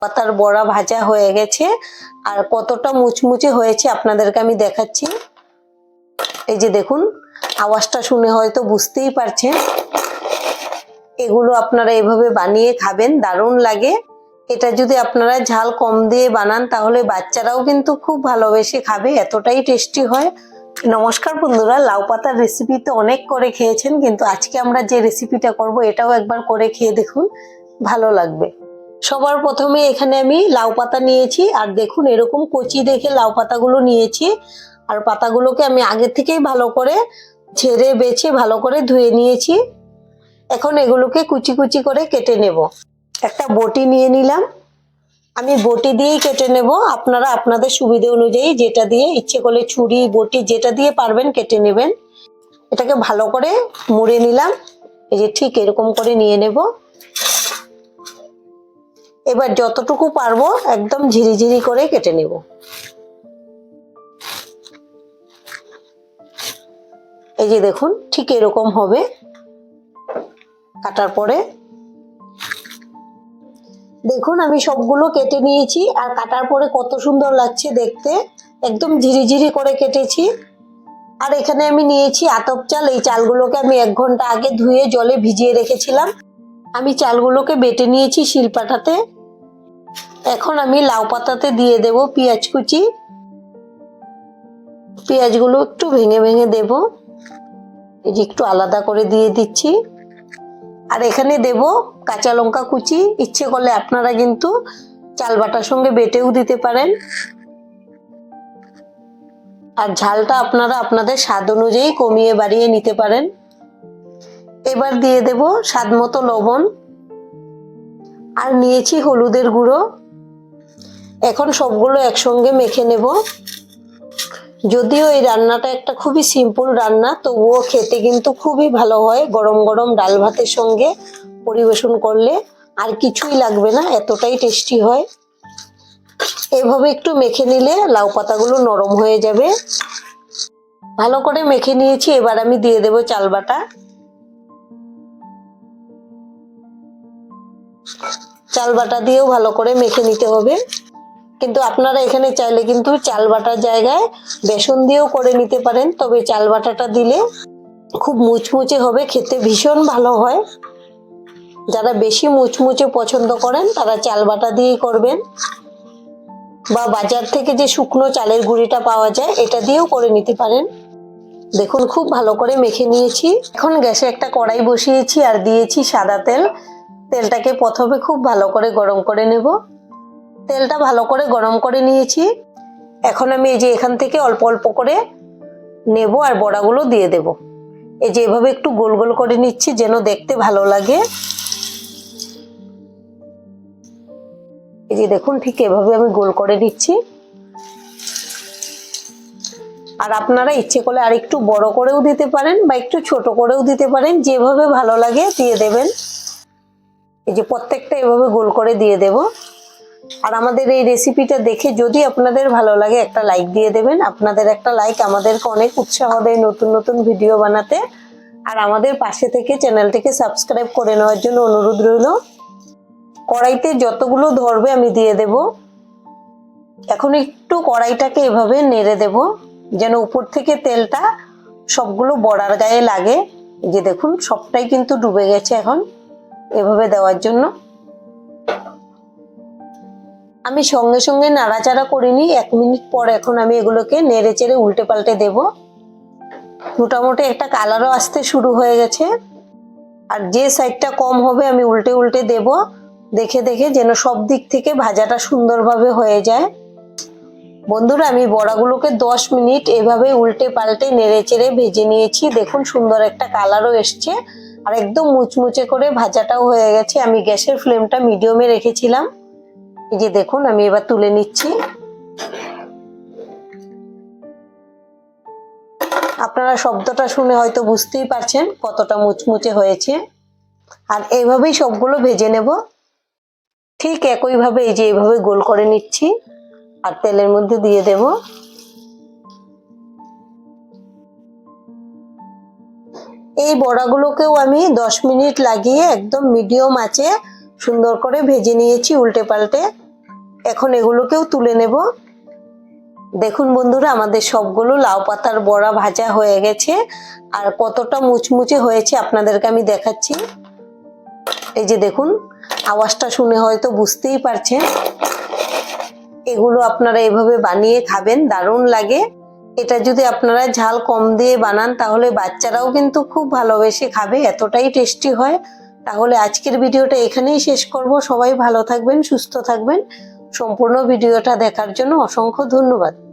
পাতার বড়া ভাজা হয়ে গেছে আর কতটা মুচমুচে হয়েছে আপনাদেরকে আমি দেখাচ্ছি। এই যে দেখুন, আওয়াজটা শুনে হয়তো বুঝতেই পারছেন। এগুলো আপনারা এভাবে বানিয়ে খাবেন, দারুণ লাগে। এটা যদি আপনারা ঝাল কম দিয়ে বানান তাহলে বাচ্চারাও কিন্তু খুব ভালোবেসে খাবে, এতটাই টেস্টি হয়। নমস্কার বন্ধুরা, লাউ পাতার রেসিপি তো অনেক করে খেয়েছেন, কিন্তু আজকে আমরা যে রেসিপিটা করব এটাও একবার করে খেয়ে দেখুন, ভালো লাগবে। সবার প্রথমে এখানে আমি লাউ পাতা নিয়েছি, আর দেখুন এরকম কচি দেখে লাউ পাতাগুলো নিয়েছি। আর পাতাগুলোকে আমি আগে থেকেই ভালো করে ঝেড়ে বেছে ভালো করে ধুয়ে নিয়েছি। এখন এগুলোকে কুচি কুচি করে কেটে নেব। একটা বটি নিয়ে নিলাম, আমি বটি দিয়েই কেটে নেব। আপনারা আপনাদের সুবিধা অনুযায়ী যেটা দিয়ে ইচ্ছে করলে ছুরি বটি যেটা দিয়ে পারবেন কেটে নেবেন। এটাকে ভালো করে মুড়ে নিলাম, এই যে ঠিক এরকম করে নিয়ে নেব। এবার যতটুকু পারবো একদম ঝিরিঝিরি করে কেটে নেব। এই যে দেখুন ঠিক এরকম হবে কাটার পরে। দেখুন আমি সবগুলো কেটে নিয়েছি, আর কাটার পরে কত সুন্দর লাগছে দেখতে, একদম ঝিরিঝিরি করে কেটেছি। আর এখানে আমি নিয়েছি আতপ চাল, এই চালগুলোকে আমি 1 ঘন্টা আগে ধুয়ে জলে ভিজিয়ে রেখেছিলাম। আমি চালগুলোকে বেটে নিয়েছি শিলপাটাতে। এখন আমি লাউ পাতাতে দিয়ে দেব পেঁয়াজ কুচি। পেঁয়াজগুলো একটু ভেঙে ভেঙে দেব, এই যে একটু আলাদা করে দিয়ে দিচ্ছি। আর এখানে দেব কাঁচা লঙ্কা কুচি, ইচ্ছে করলে আপনারা কিন্তু চাল বাটার সঙ্গে বেটেও দিতে পারেন। আর ঝালটা আপনারা আপনাদের স্বাদ অনুযায়ী কমিয়ে বাড়িয়ে নিতে পারেন। এবার দিয়ে দেব স্বাদ মতো লবণ, আর নিয়েছি হলুদের গুঁড়ো। এখন সবগুলো একসঙ্গে মেখে নেব। যদিও এই রান্নাটা একটা খুবই সিম্পল রান্না, তবুও খেতে কিন্তু খুবই ভালো হয়। গরম গরম ডাল ভাতের সঙ্গে পরিবেশন করলে আর কিছুই লাগবে না, এতটাই টেস্টি হয়। এভাবে একটু মেখে নিলে লাউ পাতাগুলো নরম হয়ে যাবে। ভালো করে মেখে নিয়েছি, এবার আমি দিয়ে দেব চাল বাটা। চাল বাটা দিয়েও ভালো করে মেখে নিতে হবে, কিন্তু আপনারা এখানে চাইলে কিন্তু চাল বাটার জায়গায় বেসন দিয়েও করে নিতে পারেন, তবে চাল বাটাটা দিলে খুব মুচমুচে হবে, খেতে ভীষণ ভালো হয়। যারা বেশি মুচমুচে পছন্দ করেন তারা চাল বাটা দিয়েই করবেন, বা বাজার থেকে যে শুকনো চালের গুঁড়িটা পাওয়া যায় এটা দিয়েও করে নিতে পারেন। দেখুন খুব ভালো করে মেখে নিয়েছি। এখন গ্যাসে একটা কড়াই বসিয়েছি আর দিয়েছি সাদা তেল। তেলটাকে প্রথমে খুব ভালো করে গরম করে নেব। তেলটা ভালো করে গরম করে নিয়েছি। এখন আমি এই যে এখান থেকে অল্প অল্প করে নেব আর বড়াগুলো দিয়ে দেব। এই যে এভাবে একটু গোল গোল করে নিচ্ছি যেন দেখতে ভালো লাগে। এই যে দেখুন ঠিক এভাবে আমি গোল করে নিচ্ছি। আর আপনারা ইচ্ছে করলে আর একটু বড় করেও দিতে পারেন বা একটু ছোট করেও দিতে পারেন, যেভাবে ভালো লাগে দিয়ে দেবেন। এই যে প্রত্যেকটা এভাবে গোল করে দিয়ে দেব। আর আমাদের এই রেসিপিটা দেখে যদি আপনাদের ভালো লাগে একটা লাইক দিয়ে দেবেন। আপনাদের একটা লাইক আমাদেরকে অনেক উৎসাহ দেয় নতুন নতুন ভিডিও বানাতে। আর আমাদের পাশে থেকে চ্যানেলটিকে সাবস্ক্রাইব করে নেওয়ার জন্য অনুরোধ রইল। কড়াইতে যতগুলো ধরবে আমি দিয়ে দেব। এখন একটু কড়াইটাকে এভাবে নেড়ে দেব যেন উপর থেকে তেলটা সবগুলো বড়ার গায়ে লাগে। যে দেখুন সবটাই কিন্তু ডুবে গেছে এখন এভাবে দেওয়ার জন্য। আমি সঙ্গে সঙ্গে নাড়াচাড়া করিনি, 1 মিনিট পর এখন আমি এগুলোকে নেড়ে চেড়ে উল্টে পাল্টে দেব। মোটামুটি একটা কালারও আসতে শুরু হয়ে গেছে। আর যে সাইডটা কম হবে আমি উল্টে উল্টে দেব, দেখে দেখে যেন সব দিক থেকে ভাজাটা সুন্দরভাবে হয়ে যায়। বন্ধুরা আমি বড়াগুলোকে 10 মিনিট এভাবে উল্টে পাল্টে নেড়ে চেড়ে ভেজে নিয়েছি। দেখুন সুন্দর একটা কালারও এসছে আর একদম মুচমুচে করে ভাজাটাও হয়ে গেছে। আমি গ্যাসের ফ্লেমটা মিডিয়ামে রেখেছিলাম। এই যে দেখুন আমি এবার তুলে নিচ্ছি। আপনারা শব্দটা শুনে হয়তো বুঝতেই পারছেন কতটা মুচমুচে হয়েছে। আর এইভাবেই সবগুলো ভেজে নেব। ঠিক একইভাবে এই যে এইভাবে গোল করে নিচ্ছি আর তেলের মধ্যে দিয়ে দেব। এই বড়াগুলোকেও আমি 10 মিনিট লাগিয়ে একদম মিডিয়াম আঁচে সুন্দর করে ভেজে নিয়েছি উল্টে পাল্টে। এখন এগুলোকেও তুলে নেব। দেখুন বন্ধুরা, আমাদের সবগুলো লাউ পাতার বড়া ভাজা হয়ে গেছে আর কতটা মুচমুচে হয়েছে আপনাদেরকে আমি দেখাচ্ছি। এই যে দেখুন, আওয়াজটা শুনে হয়তো বুঝতেই পারছেন। এগুলো আপনারা এভাবে বানিয়ে খাবেন, দারুণ লাগে। এটা যদি আপনারা ঝাল কম দিয়ে বানান তাহলে বাচ্চারাও কিন্তু খুব ভালোবেসে খাবে, এতটাই টেস্টি হয়। তাহলে আজকের ভিডিওটা এখানেই শেষ করব। সবাই ভালো থাকবেন, সুস্থ থাকবেন। সম্পূর্ণ ভিডিওটা দেখার জন্য অসংখ্য ধন্যবাদ।